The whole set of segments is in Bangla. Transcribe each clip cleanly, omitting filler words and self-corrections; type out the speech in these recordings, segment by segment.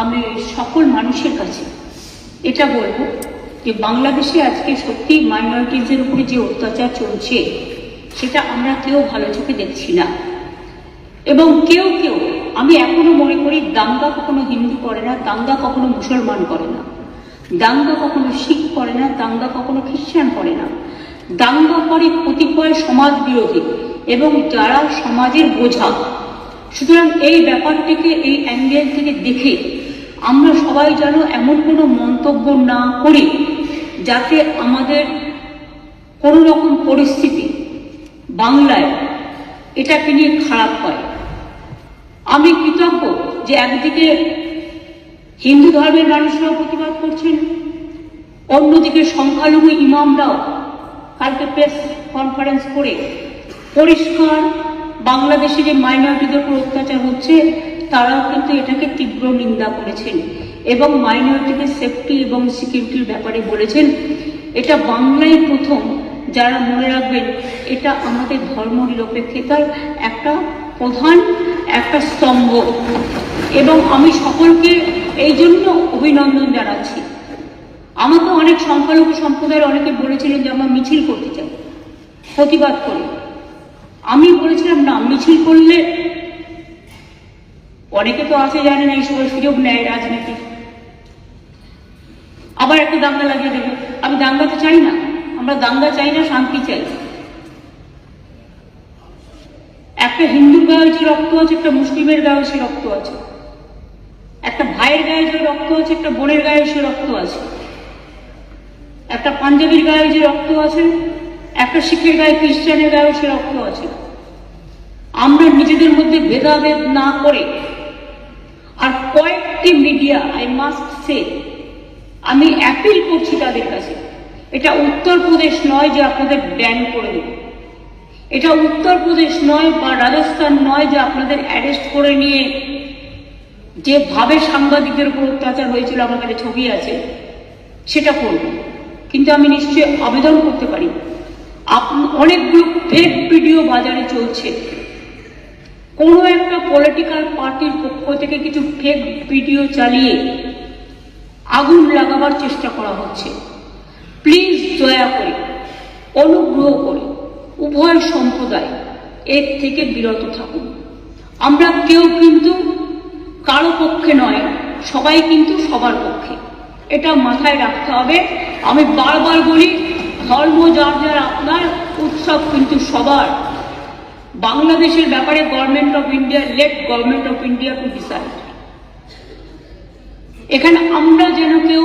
আমি সকল মানুষের কাছে এটা বলবো যে বাংলাদেশে আজকে সত্যি মাইনরিটিজের উপরে যে অত্যাচার চলছে সেটা আমরা কেউ ভালো চোখে দেখছি না। এবং কেউ আমি এখনো মনে করি দাঙ্গা কখনো হিন্দু করে না, দাঙ্গা কখনো মুসলমান করে না, দাঙ্গা কখনো শিখ করে না, দাঙ্গা কখনো খ্রিস্টান করে না। দাঙ্গা করে কতিপয় সমাজ বিরোধী এবং যারা সমাজের বোঝা। সুতরাং এই ব্যাপারটিকে এই অ্যাঙ্গেল থেকে দেখে আমরা সবাই যেন এমন কোনো মন্তব্য না করি যাতে আমাদের কোনো রকম পরিস্থিতি বাংলায় এটাকে নিয়ে খারাপ হয়। আমি কৃতজ্ঞ যে একদিকে হিন্দু ধর্মের মানুষরাও প্রতিবাদ করছেন, অন্যদিকে সংখ্যালঘু ইমামরাও কালকে প্রেস কনফারেন্স করে পরিষ্কার বাংলাদেশে যে মাইনরিটিদের উপর অত্যাচার হচ্ছে তারাও কিন্তু এটাকে তীব্র নিন্দা করেছেন এবং মাইনরিটিদের সেফটি এবং সিকিউরিটির ব্যাপারে বলেছেন। এটা বাংলায় প্রথম, যারা মনে রাখবেন এটা আমাদের ধর্মনিরপেক্ষতার একটা প্রধান একটা স্তম্ভ এবং আমি সকলকে এই জন্য অভিনন্দন জানাচ্ছি। আমাকে অনেক সংখ্যালঘু সম্প্রদায়ের অনেকে বলেছিলেন যে আমরা মিছিল করতে চাই প্রতিবাদ করে। আমি বলেছিলাম না, মিছিল করলে অনেকে তো আছে জানে না, এই সময় সুযোগ নেয় রাজনীতি, আবার একটা দাঙ্গা লাগিয়ে দেবে। আমি দাঙ্গাতে চাই না, আমরা দাঙ্গা চাই না, শান্তি চাই। একটা হিন্দুর গায়ে যে রক্ত আছে একটা মুসলিমের গায়ে সে রক্ত আছে, একটা ভাইয়ের গায়ে যে রক্ত আছে একটা বোনের গায়ে সে রক্ত আছে, একটা পাঞ্জাবির গায়ে যে রক্ত আছে একটা শিখের গায়ে খ্রিস্টানের গায়েও সে রক্ত আছে। আমরা নিজেদের মধ্যে ভেদাভেদ না করে, আর কয়েকটি মিডিয়া আই মাস্ট সে, আমি অ্যাপিল করছি তাদের কাছে, এটা উত্তরপ্রদেশ নয় যে আপনাদের ব্যান করে দেব, এটা উত্তরপ্রদেশ নয় বা রাজস্থান নয় যে আপনাদের অ্যারেস্ট করে নিয়ে যেভাবে সাংবাদিকদের উপর অত্যাচার হয়েছিল আমার কাছে ছবি আছে সেটা করব। কিন্তু আমি নিশ্চয়ই আবেদন করতে পারি, অনেকগুলো ফেক ভিডিও বাজারে চলছে, কোনো একটা পলিটিক্যাল পার্টির পক্ষ থেকে কিছু ফেক ভিডিও চালিয়ে আগুন লাগাবার চেষ্টা করা হচ্ছে। প্লিজ দয়া করে অনুগ্রহ করে উভয় সম্প্রদায় এর থেকে বিরত থাকুন। আমরা কেউ কিন্তু কারো পক্ষে নয়, সবাই কিন্তু সবার পক্ষে, এটা মাথায় রাখতে হবে। আমি বারবার বলি ধর্ম যার যার আপনার, উৎসব কিন্তু সবার। বাংলাদেশের ব্যাপারে government of India, late government of India to decide. এখানে আমরা যেন কেউ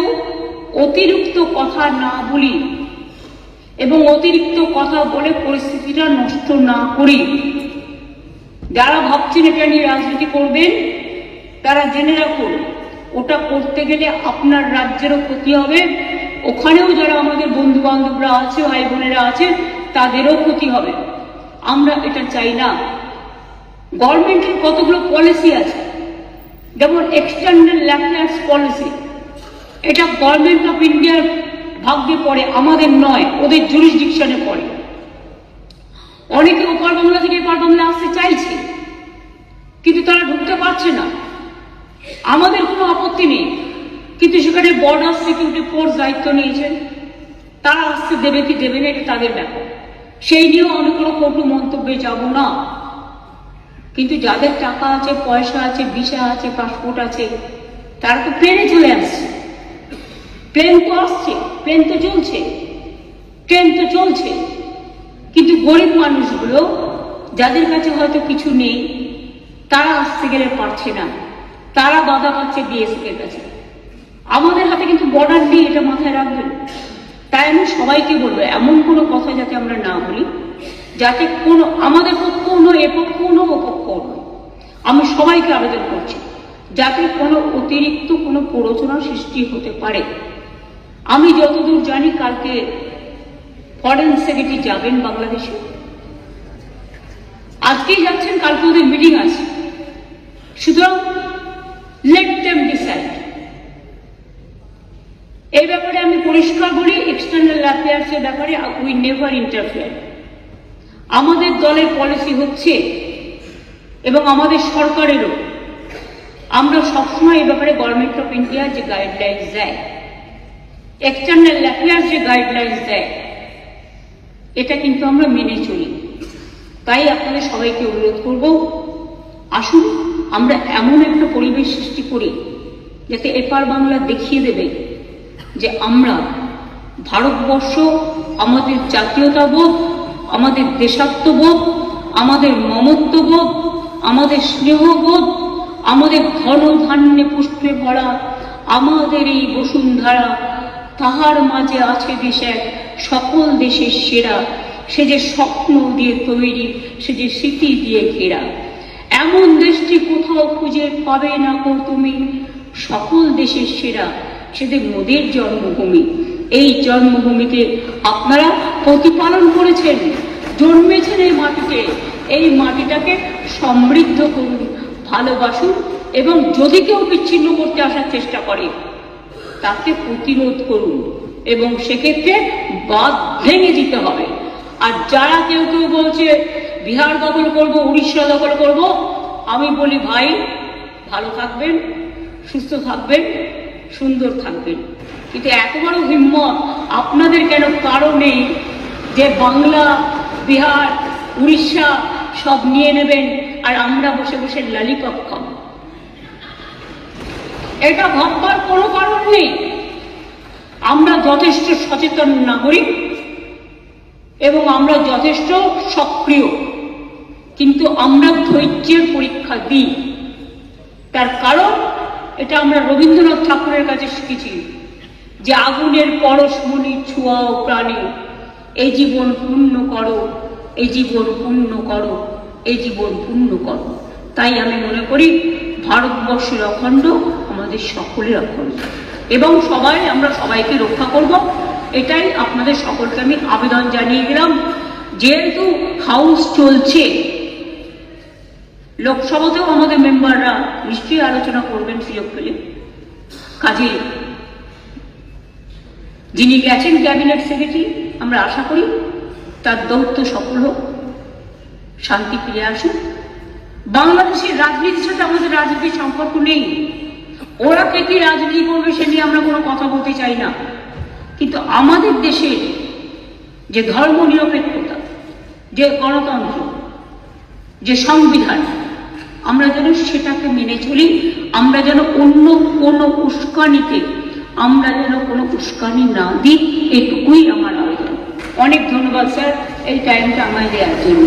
অতিরিক্ত কথা না বলি এবং অতিরিক্ত কথা বলে পরিস্থিতিটা নষ্ট না করি। যারা ভাবছেন এটা নিয়ে রাজনীতি করবেন তারা জেনে রাখুন, ওটা করতে গেলে আপনার রাজ্যেরও ক্ষতি হবে, ওখানেও যারা আমাদের বন্ধু বান্ধবরা আছে, ভাই বোনেরা আছে, তাদেরও ক্ষতি হবে। আমরা এটা চাই না। গভর্নমেন্টের কতগুলো পলিসি আছে, যেমন এক্সটার্নাল অ্যাফেয়ার্স পলিসি, এটা গভর্নমেন্ট অফ ইন্ডিয়ার ভাগ্যে পড়ে, আমাদের নয়, ওদের জুরিসডিকশনে পড়ে। অনেকে ওপার বাংলা থেকে এপার বাংলা আসতে চাইছে কিন্তু তারা ঢুকতে পারছে না। আমাদের কোনো আপত্তি নেই, কিন্তু সেখানে বর্ডার সিকিউরিটি ফোর্স দায়িত্ব নিয়েছেন, তারা আসতে দেবে কি দেবে না এটা তাদের ব্যাপার, সেই নিয়েও আমি কোনো কটু মন্তব্যে যাব না। কিন্তু যাদের টাকা আছে, পয়সা আছে, ভিসা আছে, পাসপোর্ট আছে, তারা তো প্লেনে চলে আসছে। প্লেন তো আসছে, প্লেন তো চলছে, ট্রেন তো চলছে, কিন্তু গরিব মানুষগুলো যাদের কাছে হয়তো কিছু নেই তারা আসতে গেলে পারছে না, তারা বাধা পাচ্ছে বিএসএফ এর কাছে। আমাদের হাতে কিন্তু বর্ডার নেই, এটা মাথায় রাখবেন। তাই আমি সবাইকে বলবো এমন কোনো কথা যাতে আমরা না বলি, যাতে কোনো আমাদের পক্ষও নয়, এ পক্ষও নয়, ও পক্ষও নয়। আমি সবাইকে আবেদন করছি যাতে কোনো অতিরিক্ত কোনো প্ররোচনা সৃষ্টি হতে পারে। আমি যতদূর জানি কালকে ফরেন সেক্রেটারি যাবেন বাংলাদেশে, আজকেই যাচ্ছেন, কালকে ওদের মিটিং আছে। সুতরাং লেট দেম ডিসাইড। এই ব্যাপারে আমি পরিষ্কার বলি, এক্সটার্নাল অ্যাফেয়ার্স এর ব্যাপারে উই নেভার ইন্টারফেয়ার। আমাদের দলের পলিসি হচ্ছে এবং আমাদের সরকারেরও আমরা সবসময় এ ব্যাপারে গভর্নমেন্ট অফ ইন্ডিয়া যে গাইডলাইন্স দেয়, এক্সটার্নাল অ্যাফেয়ার্স যে গাইডলাইন্স দেয়, এটা কিন্তু আমরা মেনে চলি। তাই আপনাদের সবাইকে অনুরোধ করব, আসুন আমরা এমন একটা পরিবেশ সৃষ্টি করি যাতে এপার বাংলা দেখিয়ে দেবে যে আমরা ভারতবর্ষ, আমাদের জাতীয়তাবোধ, আমাদের দেশাত্মবোধ, আমাদের মমত্ববোধ, আমাদের স্নেহবোধ, আমাদের ধনধান্যে পুষ্পে ভরা আমাদের এই বসুন্ধরা, তাহার মাঝে আছে দেশ এক সকল দেশের সেরা, সে যে স্বপ্ন দিয়ে তৈরি, সে যে স্মৃতি দিয়ে ঘেরা। এমন দেশটি কোথাও খুঁজে পাবে না কো তুমি, সকল দেশের সেরা, সেদের মোদের জন্মভূমি। এই জন্মভূমিকে আপনারা প্রতিপালন করেছেন, জন্মেছেন এই মাটিতে। এই মাটিটাকে সমৃদ্ধ করুন, ভালোবাসুন, এবং যদি কেউ বিচ্ছিন্ন করতে আসার চেষ্টা করে তাকে প্রতিরোধ করুন, এবং সেক্ষেত্রে বাঁধ ভেঙে দিতে হবে। আর যারা কেউ কেউ বলছে বিহার দখল করব, উড়িষ্যা দখল করব, আমি বলি ভাই, ভালো থাকবেন, সুস্থ থাকবেন, সুন্দর থাকবেন, কিন্তু এত বড় হিম্মত আপনাদের কেন? কারণ নেই যে বাংলা, বিহার, উড়িষ্যা সব নিয়ে নেবেন আর আমরা বসে বসে লালিপপ খাবো। এটা ভাববার কোনো কারণ নেই। আমরা যথেষ্ট সচেতন নাগরিক এবং আমরা যথেষ্ট সক্রিয়, কিন্তু আমরা ধৈর্যের পরীক্ষা দিই। তার কারণ এটা আমরা রবীন্দ্রনাথ ঠাকুরের কাছে শিখেছি যে আগুনের পরশমণি ছোঁয়াও প্রাণী, এই জীবন পূর্ণ করো, এই জীবন পূর্ণ করো, এই জীবন পূর্ণ করো। তাই আমি মনে করি ভারতবর্ষের অখণ্ড আমাদের সকলের অখণ্ড, এবং আমরা সবাইকে রক্ষা করব। এটাই আপনাদের সকলকে আমি আবেদন জানিয়ে গেলাম। যেহেতু হাউস চলছে, লোকসভাতেও আমাদের মেম্বাররা নিশ্চয়ই আলোচনা করবেন সুযোগ পেলে। কাজে যিনি গেছেন ক্যাবিনেট সেক্রেটারি, আমরা আশা করি তার দৌত্য সফল হোক, শান্তি ফিরে আসুক। বাংলাদেশের রাজনীতির সাথে আমাদের রাজনীতির সম্পর্ক নেই। ওরা কে কি রাজনীতি করবে সে নিয়ে আমরা কোনো কথা বলতে চাই না, কিন্তু আমাদের দেশের যে ধর্ম নিরপেক্ষতা, যে গণতন্ত্র, যে সংবিধান, আমরা যেন সেটাকে মেনে চলি। আমরা যেন অন্য কোনো উস্কানিতে কোনো উস্কানি না দিই, এটুকুই আমার আবেদন। অনেক ধন্যবাদ স্যার এই টাইমটা আমায় দেওয়ার জন্য।